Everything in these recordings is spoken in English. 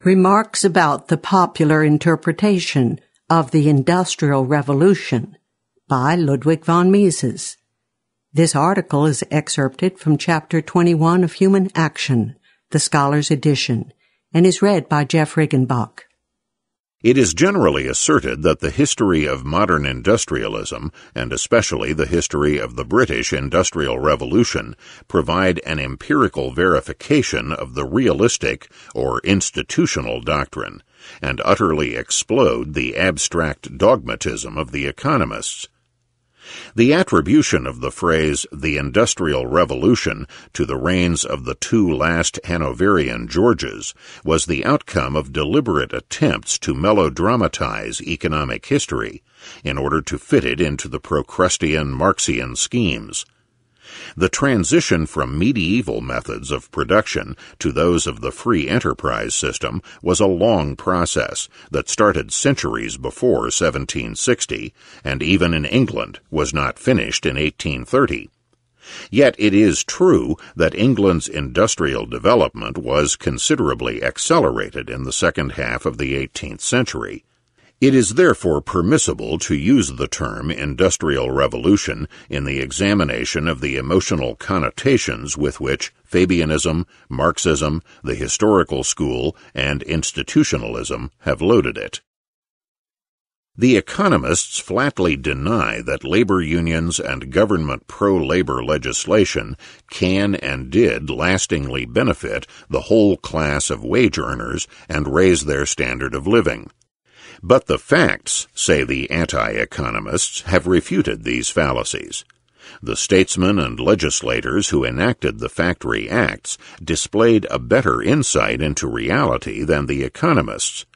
Remarks about the popular interpretation of the Industrial Revolution by Ludwig von Mises. This article is excerpted from Chapter 21 of Human Action, the Scholar's Edition, and is read by Jeff Riggenbach. It is generally asserted that the history of modern industrialism, and especially the history of the British Industrial Revolution, provide an empirical verification of the realistic or institutional doctrine, and utterly explode the abstract dogmatism of the economists. The attribution of the phrase the Industrial Revolution to the reigns of the two last Hanoverian Georges was the outcome of deliberate attempts to melodramatize economic history in order to fit it into the Procrustean Marxian schemes. The transition from medieval methods of production to those of the free enterprise system was a long process that started centuries before 1760, and even in England was not finished in 1830. Yet it is true that England's industrial development was considerably accelerated in the second half of the 18th century. It is therefore permissible to use the term Industrial Revolution in the examination of the emotional connotations with which Fabianism, Marxism, the historical school, and institutionalism have loaded it. The economists flatly deny that labor unions and government pro-labor legislation can and did lastingly benefit the whole class of wage earners and raise their standard of living. But the facts, say the anti-economists, have refuted these fallacies. The statesmen and legislators who enacted the Factory Acts displayed a better insight into reality than the economists.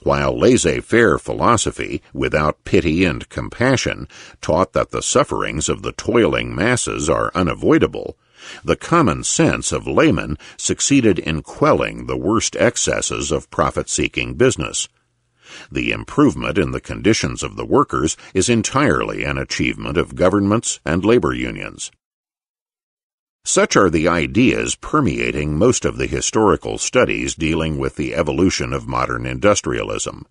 While laissez-faire philosophy, without pity and compassion, taught that the sufferings of the toiling masses are unavoidable, the common sense of laymen succeeded in quelling the worst excesses of profit-seeking business. The improvement in the conditions of the workers is entirely an achievement of governments and labor unions. Such are the ideas permeating most of the historical studies dealing with the evolution of modern industrialism.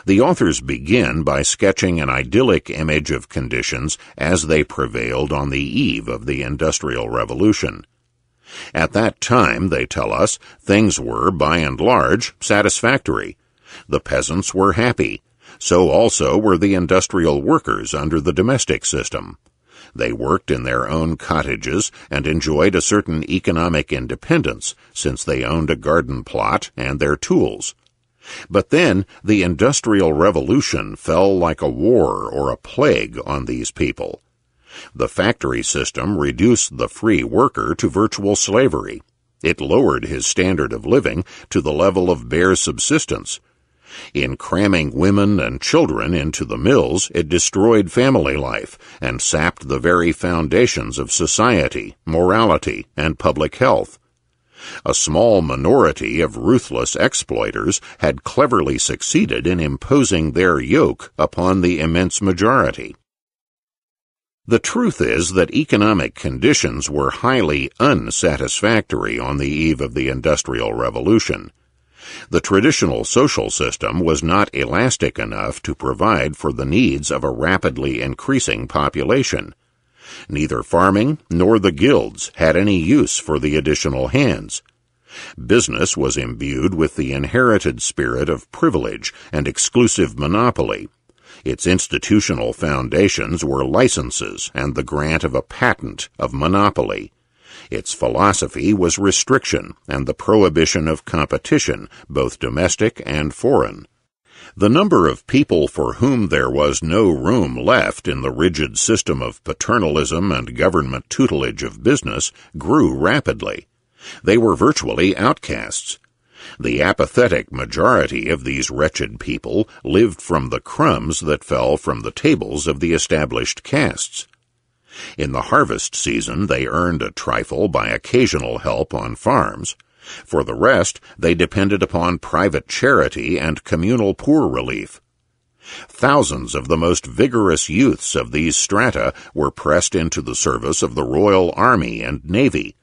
The authors begin by sketching an idyllic image of conditions as they prevailed on the eve of the Industrial Revolution. At that time, they tell us, things were, by and large, satisfactory. The peasants were happy. So also were the industrial workers under the domestic system. They worked in their own cottages and enjoyed a certain economic independence, since they owned a garden plot and their tools. But then the Industrial Revolution fell like a war or a plague on these people. The factory system reduced the free worker to virtual slavery. It lowered his standard of living to the level of bare subsistence. In cramming women and children into the mills, it destroyed family life and sapped the very foundations of society, morality, and public health. A small minority of ruthless exploiters had cleverly succeeded in imposing their yoke upon the immense majority. The truth is that economic conditions were highly unsatisfactory on the eve of the Industrial Revolution. The traditional social system was not elastic enough to provide for the needs of a rapidly increasing population. Neither farming nor the guilds had any use for the additional hands. Business was imbued with the inherited spirit of privilege and exclusive monopoly. Its institutional foundations were licenses and the grant of a patent of monopoly. Its philosophy was restriction and the prohibition of competition, both domestic and foreign. The number of people for whom there was no room left in the rigid system of paternalism and government tutelage of business grew rapidly. They were virtually outcasts. The apathetic majority of these wretched people lived from the crumbs that fell from the tables of the established castes. In the harvest season, they earned a trifle by occasional help on farms. For the rest, they depended upon private charity and communal poor relief. Thousands of the most vigorous youths of these strata were pressed into the service of the Royal Army and Navy.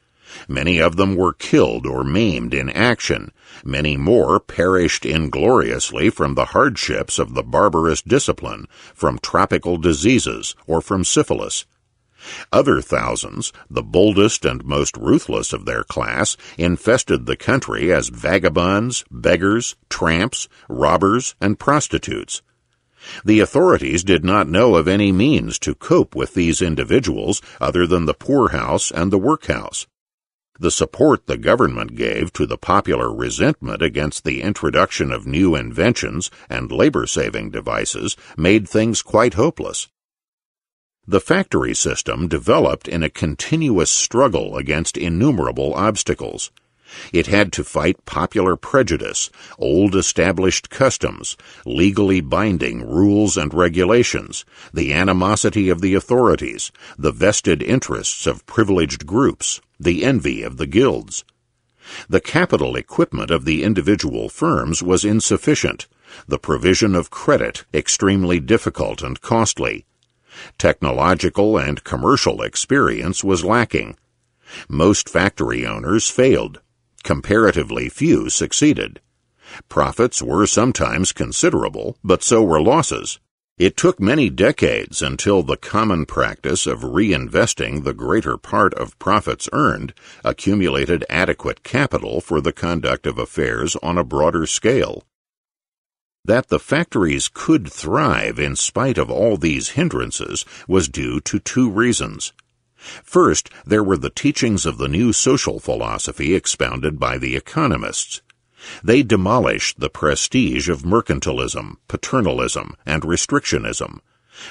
Many of them were killed or maimed in action. Many more perished ingloriously from the hardships of the barbarous discipline, from tropical diseases, or from syphilis. Other thousands, the boldest and most ruthless of their class, infested the country as vagabonds, beggars, tramps, robbers, and prostitutes. The authorities did not know of any means to cope with these individuals other than the poorhouse and the workhouse. The support the government gave to the popular resentment against the introduction of new inventions and labor-saving devices made things quite hopeless. The factory system developed in a continuous struggle against innumerable obstacles. It had to fight popular prejudice, old established customs, legally binding rules and regulations, the animosity of the authorities, the vested interests of privileged groups, the envy of the guilds. The capital equipment of the individual firms was insufficient, the provision of credit extremely difficult and costly. Technological and commercial experience was lacking. Most factory owners failed. Comparatively few succeeded. Profits were sometimes considerable, but so were losses. It took many decades until the common practice of reinvesting the greater part of profits earned accumulated adequate capital for the conduct of affairs on a broader scale. That the factories could thrive in spite of all these hindrances was due to two reasons. First, there were the teachings of the new social philosophy expounded by the economists. They demolished the prestige of mercantilism, paternalism, and restrictionism.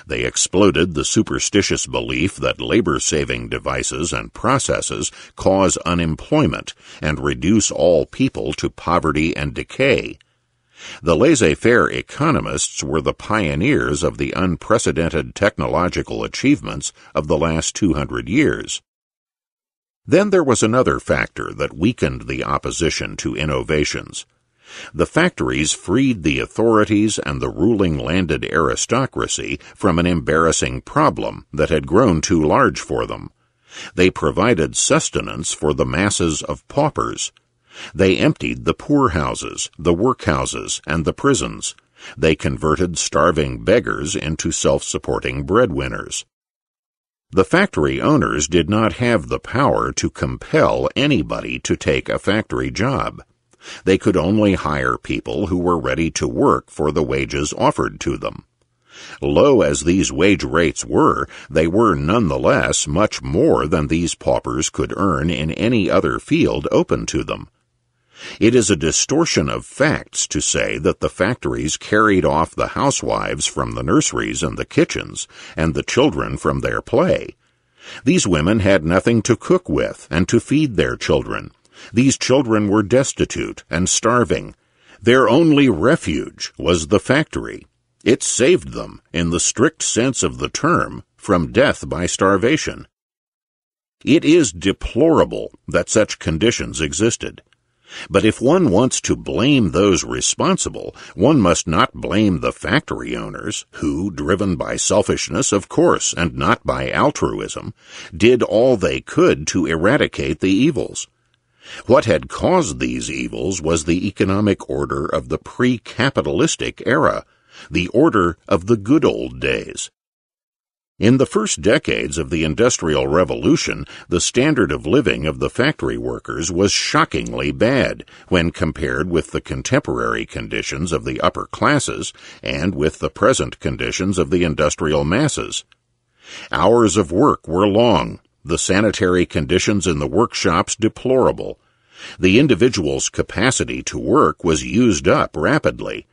They exploded the superstitious belief that labor-saving devices and processes cause unemployment and reduce all people to poverty and decay. The laissez-faire economists were the pioneers of the unprecedented technological achievements of the last 200 years. Then there was another factor that weakened the opposition to innovations. The factories freed the authorities and the ruling landed aristocracy from an embarrassing problem that had grown too large for them. They provided sustenance for the masses of paupers. They emptied the poorhouses, the workhouses, and the prisons. They converted starving beggars into self-supporting breadwinners. The factory owners did not have the power to compel anybody to take a factory job. They could only hire people who were ready to work for the wages offered to them. Low as these wage rates were, they were nonetheless much more than these paupers could earn in any other field open to them. It is a distortion of facts to say that the factories carried off the housewives from the nurseries and the kitchens, and the children from their play. These women had nothing to cook with and to feed their children. These children were destitute and starving. Their only refuge was the factory. It saved them, in the strict sense of the term, from death by starvation. It is deplorable that such conditions existed. But if one wants to blame those responsible, one must not blame the factory owners, who, driven by selfishness, of course, and not by altruism, did all they could to eradicate the evils. What had caused these evils was the economic order of the pre-capitalistic era, the order of the good old days. In the first decades of the Industrial Revolution, the standard of living of the factory workers was shockingly bad when compared with the contemporary conditions of the upper classes and with the present conditions of the industrial masses. Hours of work were long, the sanitary conditions in the workshops deplorable. The individual's capacity to work was used up rapidly.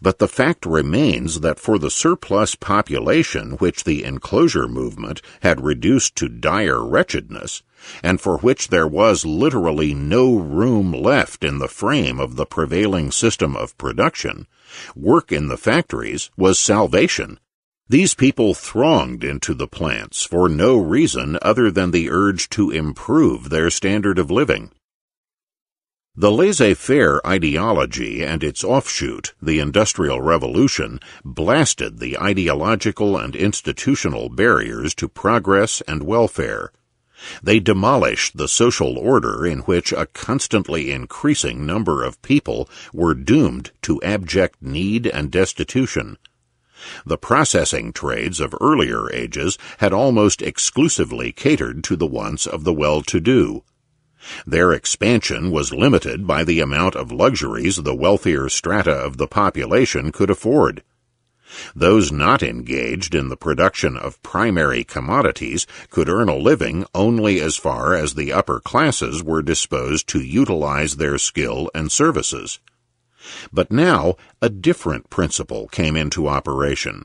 But the fact remains that for the surplus population which the enclosure movement had reduced to dire wretchedness, and for which there was literally no room left in the frame of the prevailing system of production, work in the factories was salvation. These people thronged into the plants for no reason other than the urge to improve their standard of living. The laissez-faire ideology and its offshoot, the Industrial Revolution, blasted the ideological and institutional barriers to progress and welfare. They demolished the social order in which a constantly increasing number of people were doomed to abject need and destitution. The processing trades of earlier ages had almost exclusively catered to the wants of the well-to-do. Their expansion was limited by the amount of luxuries the wealthier strata of the population could afford. Those not engaged in the production of primary commodities could earn a living only as far as the upper classes were disposed to utilize their skill and services. But now a different principle came into operation.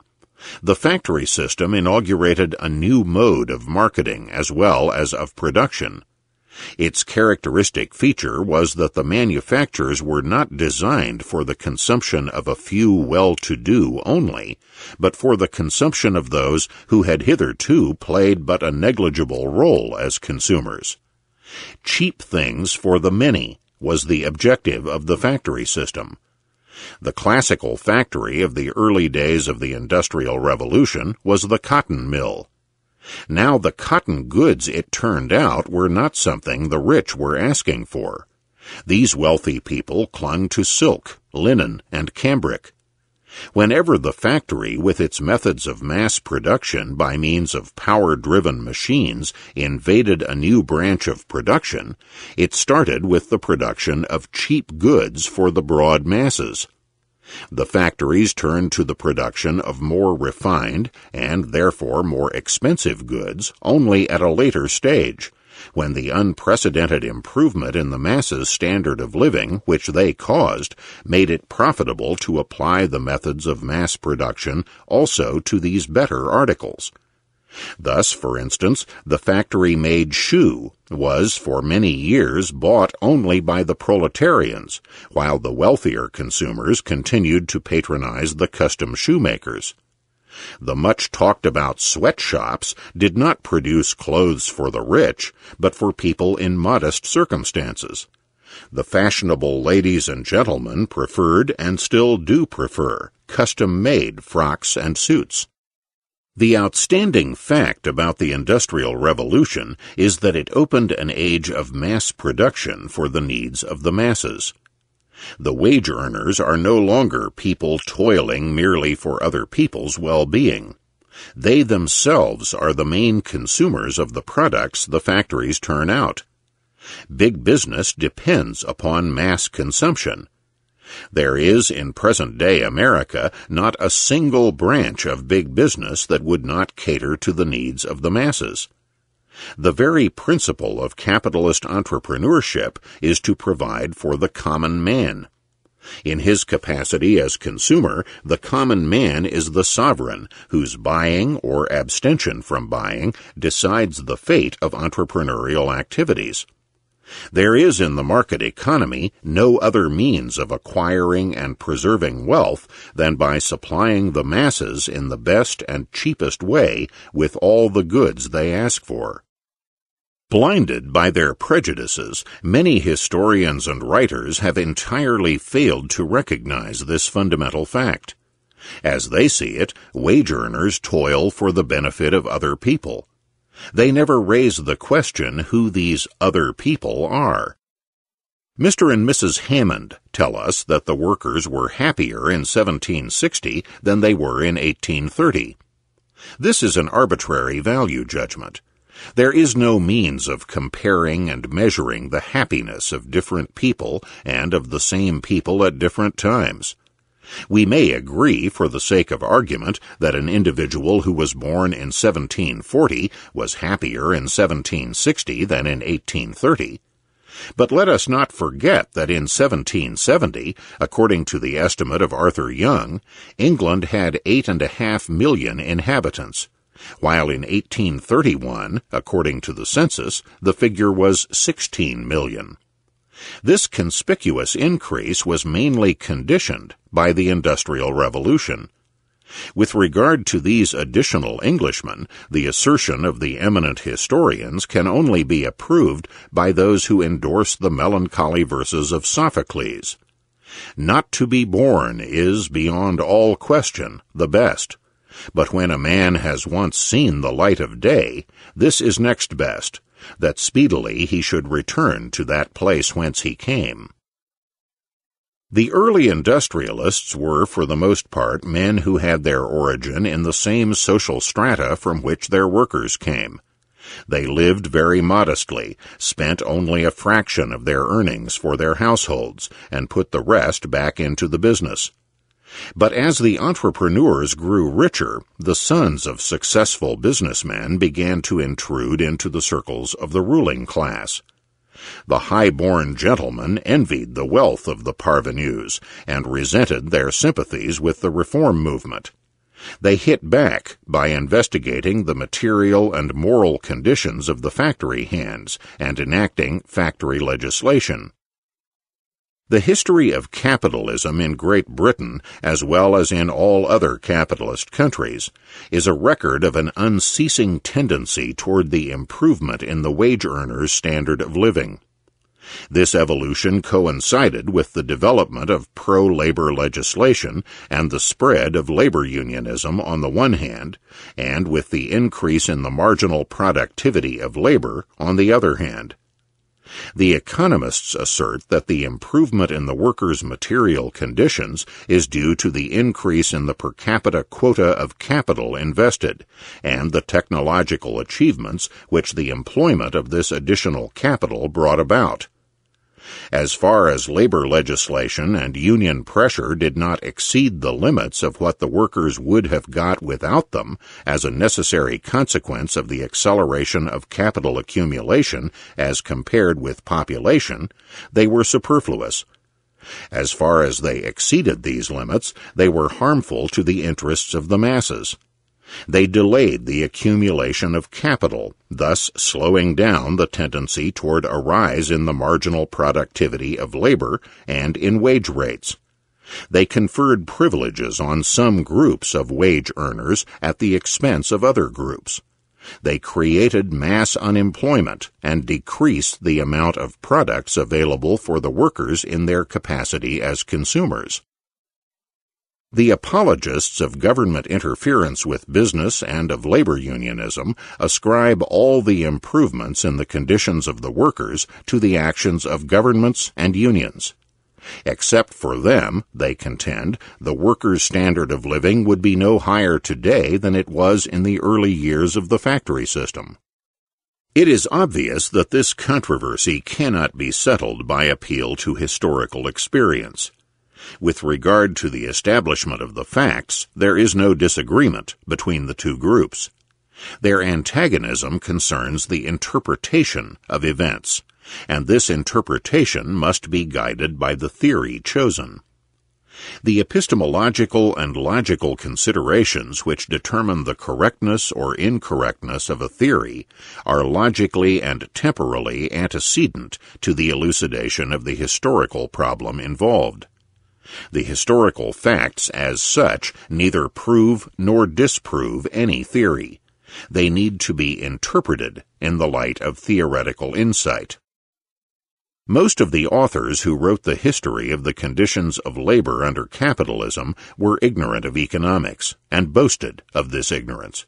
The factory system inaugurated a new mode of marketing as well as of production. Its characteristic feature was that the manufacturers were not designed for the consumption of a few well-to-do only, but for the consumption of those who had hitherto played but a negligible role as consumers. Cheap things for the many was the objective of the factory system. The classical factory of the early days of the Industrial Revolution was the cotton mill. Now the cotton goods, it turned out, were not something the rich were asking for. These wealthy people clung to silk, linen, and cambric. Whenever the factory, with its methods of mass production by means of power-driven machines, invaded a new branch of production, it started with the production of cheap goods for the broad masses. The factories turned to the production of more refined, and therefore more expensive goods, only at a later stage, when the unprecedented improvement in the masses' standard of living which they caused made it profitable to apply the methods of mass production also to these better articles. Thus, for instance, the factory-made shoe was for many years bought only by the proletarians, while the wealthier consumers continued to patronize the custom shoemakers. The much-talked-about sweatshops did not produce clothes for the rich, but for people in modest circumstances. The fashionable ladies and gentlemen preferred, and still do prefer, custom-made frocks and suits. The outstanding fact about the Industrial Revolution is that it opened an age of mass production for the needs of the masses. The wage earners are no longer people toiling merely for other people's well-being. They themselves are the main consumers of the products the factories turn out. Big business depends upon mass consumption. There is, in present-day America, not a single branch of big business that would not cater to the needs of the masses. The very principle of capitalist entrepreneurship is to provide for the common man. In his capacity as consumer, the common man is the sovereign, whose buying or abstention from buying decides the fate of entrepreneurial activities. There is in the market economy no other means of acquiring and preserving wealth than by supplying the masses in the best and cheapest way with all the goods they ask for. Blinded by their prejudices, many historians and writers have entirely failed to recognize this fundamental fact. As they see it, wage earners toil for the benefit of other people. They never raise the question who these other people are. Mr. and Mrs. Hammond tell us that the workers were happier in 1760 than they were in 1830. This is an arbitrary value judgment. There is no means of comparing and measuring the happiness of different people and of the same people at different times. We may agree, for the sake of argument, that an individual who was born in 1740 was happier in 1760 than in 1830. But let us not forget that in 1770, according to the estimate of Arthur Young, England had 8.5 million inhabitants, while in 1831, according to the census, the figure was 16 million. This conspicuous increase was mainly conditioned by the Industrial Revolution. With regard to these additional Englishmen, the assertion of the eminent historians can only be approved by those who endorse the melancholy verses of Sophocles. Not to be born is, beyond all question, the best. But when a man has once seen the light of day, this is next best, that speedily he should return to that place whence he came. The early industrialists were, for the most part, men who had their origin in the same social strata from which their workers came. They lived very modestly, spent only a fraction of their earnings for their households, and put the rest back into the business. But as the entrepreneurs grew richer, the sons of successful businessmen began to intrude into the circles of the ruling class. The high-born gentlemen envied the wealth of the parvenus and resented their sympathies with the reform movement. They hit back by investigating the material and moral conditions of the factory hands and enacting factory legislation. The history of capitalism in Great Britain, as well as in all other capitalist countries, is a record of an unceasing tendency toward the improvement in the wage earner's standard of living. This evolution coincided with the development of pro-labor legislation and the spread of labor unionism on the one hand, and with the increase in the marginal productivity of labor on the other hand. The economists assert that the improvement in the workers' material conditions is due to the increase in the per capita quota of capital invested and the technological achievements which the employment of this additional capital brought about. As far as labor legislation and union pressure did not exceed the limits of what the workers would have got without them as a necessary consequence of the acceleration of capital accumulation as compared with population, they were superfluous. As far as they exceeded these limits, they were harmful to the interests of the masses. They delayed the accumulation of capital, thus slowing down the tendency toward a rise in the marginal productivity of labor and in wage rates. They conferred privileges on some groups of wage earners at the expense of other groups. They created mass unemployment and decreased the amount of products available for the workers in their capacity as consumers. The apologists of government interference with business and of labor unionism ascribe all the improvements in the conditions of the workers to the actions of governments and unions. Except for them, they contend, the workers' standard of living would be no higher today than it was in the early years of the factory system. It is obvious that this controversy cannot be settled by appeal to historical experience. With regard to the establishment of the facts, there is no disagreement between the two groups. Their antagonism concerns the interpretation of events, and this interpretation must be guided by the theory chosen. The epistemological and logical considerations which determine the correctness or incorrectness of a theory are logically and temporally antecedent to the elucidation of the historical problem involved. The historical facts, as such, neither prove nor disprove any theory. They need to be interpreted in the light of theoretical insight. Most of the authors who wrote the history of the conditions of labor under capitalism were ignorant of economics, and boasted of this ignorance.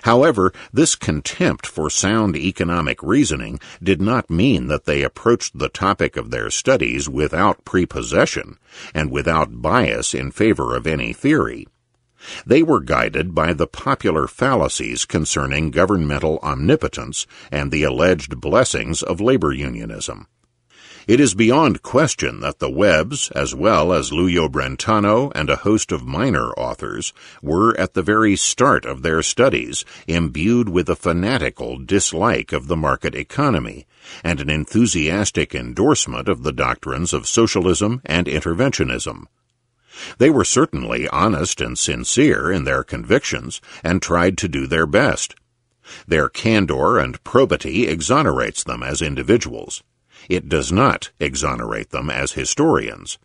However, this contempt for sound economic reasoning did not mean that they approached the topic of their studies without prepossession and without bias in favor of any theory. They were guided by the popular fallacies concerning governmental omnipotence and the alleged blessings of labor unionism. It is beyond question that the Webbs, as well as Luyo Brentano and a host of minor authors, were at the very start of their studies imbued with a fanatical dislike of the market economy and an enthusiastic endorsement of the doctrines of socialism and interventionism. They were certainly honest and sincere in their convictions and tried to do their best. Their candor and probity exonerates them as individuals. It does not exonerate them as historians.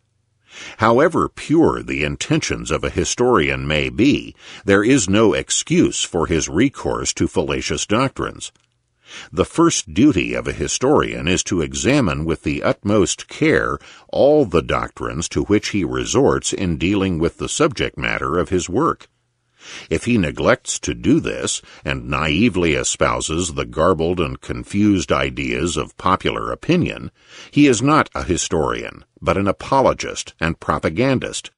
However pure the intentions of a historian may be, there is no excuse for his recourse to fallacious doctrines. The first duty of a historian is to examine with the utmost care all the doctrines to which he resorts in dealing with the subject matter of his work. If he neglects to do this and naively espouses the garbled and confused ideas of popular opinion, he is not a historian, but an apologist and propagandist.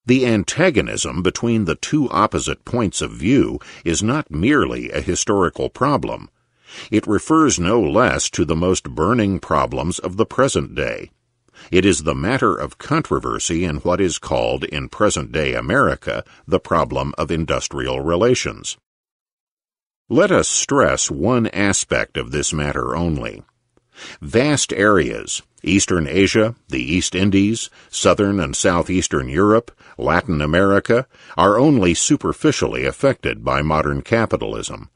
The antagonism between the two opposite points of view is not merely a historical problem. It refers no less to the most burning problems of the present day. It is the matter of controversy in what is called in present-day America the problem of industrial relations. Let us stress one aspect of this matter only. Vast areas, Eastern Asia, the East Indies, Southern and Southeastern Europe, Latin America, are only superficially affected by modern capitalism.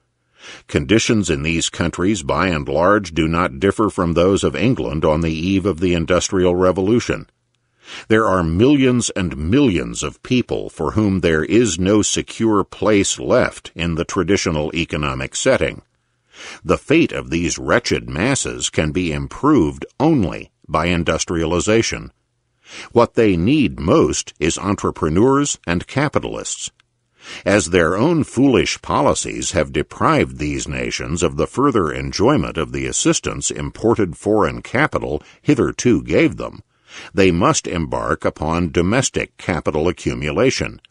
Conditions in these countries, by and large, do not differ from those of England on the eve of the Industrial Revolution. There are millions and millions of people for whom there is no secure place left in the traditional economic setting. The fate of these wretched masses can be improved only by industrialization. What they need most is entrepreneurs and capitalists. As their own foolish policies have deprived these nations of the further enjoyment of the assistance imported foreign capital hitherto gave them, they must embark upon domestic capital accumulation.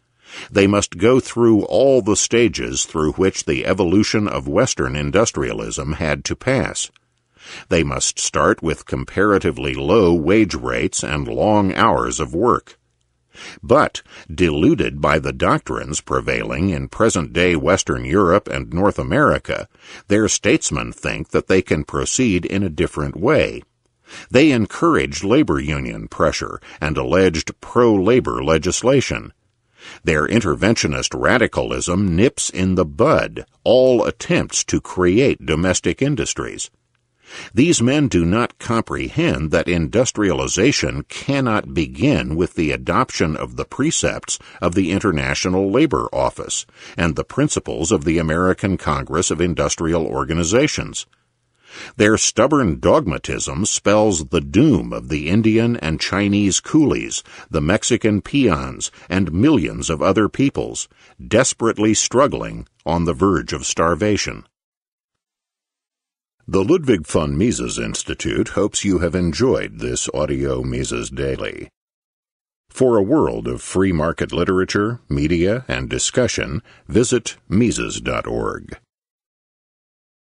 They must go through all the stages through which the evolution of Western industrialism had to pass. They must start with comparatively low wage rates and long hours of work. But, deluded by the doctrines prevailing in present-day Western Europe and North America, their statesmen think that they can proceed in a different way. They encourage labor union pressure and alleged pro-labor legislation. Their interventionist radicalism nips in the bud all attempts to create domestic industries. These men do not comprehend that industrialization cannot begin with the adoption of the precepts of the International Labor Office and the principles of the American Congress of Industrial Organizations. Their stubborn dogmatism spells the doom of the Indian and Chinese coolies, the Mexican peons, and millions of other peoples, desperately struggling on the verge of starvation. The Ludwig von Mises Institute hopes you have enjoyed this audio Mises Daily. For a world of free market literature, media, and discussion, visit Mises.org.